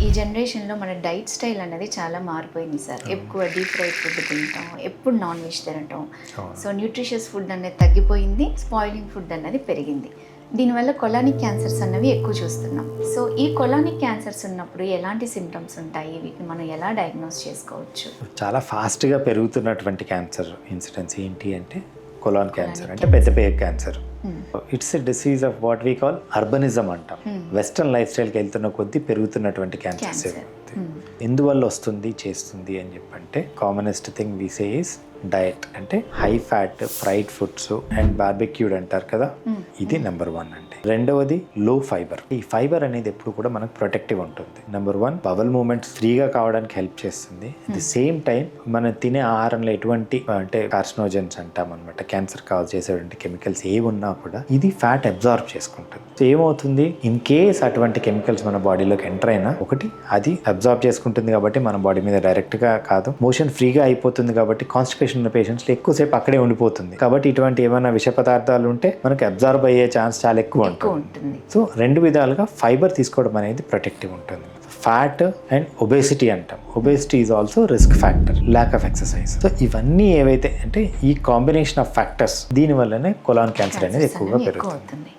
ఈ జనరేషన్లో మన డైట్ స్టైల్ అనేది చాలా మారిపోయింది సార్. ఎక్కువ డీప్ ఫ్రైడ్ ఫుడ్ తింటాం, ఎప్పుడు నాన్ వెజ్ తినటం. సో న్యూట్రిషియస్ ఫుడ్ అనేది తగ్గిపోయింది, స్పాయిలింగ్ ఫుడ్ అనేది పెరిగింది. దీనివల్ల కొలానిక్ క్యాన్సర్స్ అన్నవి ఎక్కువ చూస్తున్నాం. సో ఈ కొలానిక్ క్యాన్సర్స్ ఉన్నప్పుడు ఎలాంటి సిమ్టమ్స్ ఉంటాయి, వీటిని మనం ఎలా డయాగ్నోస్ చేసుకోవచ్చు? చాలా ఫాస్ట్గా పెరుగుతున్నటువంటి క్యాన్సర్ ఇన్సిడెన్స్ ఏంటి అంటే కొలాన్ క్యాన్సర్, అంటే పెద్ద పేగు cancer. It's a disease of what we call urbanism అంటాం. వెస్టర్న్ లైఫ్ స్టైల్కి వెళ్తున్న కొద్దీ పెరుగుతున్నటువంటి క్యాన్సర్స్. ఎందువల్ల వస్తుంది చేస్తుంది అని చెప్పంటే commonest thing we say is diet, అంటే high fat fried foods and barbecued అంటారు కదా, ఇది నెంబర్ 1 అండి. రెండవది లో ఫైబర్. ఈ ఫైబర్ అనేది ఎప్పుడు కూడా మనకు ప్రొటెక్టివ్ ఉంటుంది. నెంబర్ 1 బవల్ మూమెంట్స్ ఫ్రీగా కావడానికి హెల్ప్ చేస్తుంది. అట్ ది సేమ్ టైం మనం తినే ఆహారంలో ఎటువంటి అంటే కార్సినోజన్స్ అంటాం అనమాట, క్యాన్సర్ కాజ్ చేసేటువంటి కెమికల్స్ ఏ ఉన్నా కూడా ఇది ఫ్యాట్ అబ్జార్బ్ చేసుకుంటుంది. సో ఏమవుతుంది, ఇన్ కేస్ అటువంటి కెమికల్స్ మన బాడీలోకి ఎంటర్ అయినా, ఒకటి అది అబ్జార్బ్ చేసుకుంటుంది కాబట్టి మన బాడీ మీద డైరెక్ట్గా కాదు, మోషన్ ఫ్రీగా అయిపోతుంది కాబట్టి కాన్స్టిపేషన్ ఉన్న పేషెంట్స్లో ఎక్కువసేపు అక్కడే ఉండిపోతుంది. కాబట్టి ఇటువంటి ఏమైనా విష పదార్థాలు ఉంటే మనకు అబ్జార్బ్ అయ్యే ఛాన్స్ చాలా ఎక్కువ ఉంటుంది. సో 2 విధాలుగా ఫైబర్ తీసుకోవడం అనేది ప్రొటెక్టివ్ ఉంటుంది. ఫ్యాట్ అండ్ ఒబేసిటీ అంటాం. Obesity is also risk factor, lack of exercise. So ఇవన్నీ ఏవైతే అంటే ఈ కాంబినేషన్ ఆఫ్ ఫ్యాక్టర్స్ దీని వల్లనే కొలాన్ క్యాన్సర్ అనేది ఎక్కువగా పెరుగుతుంది.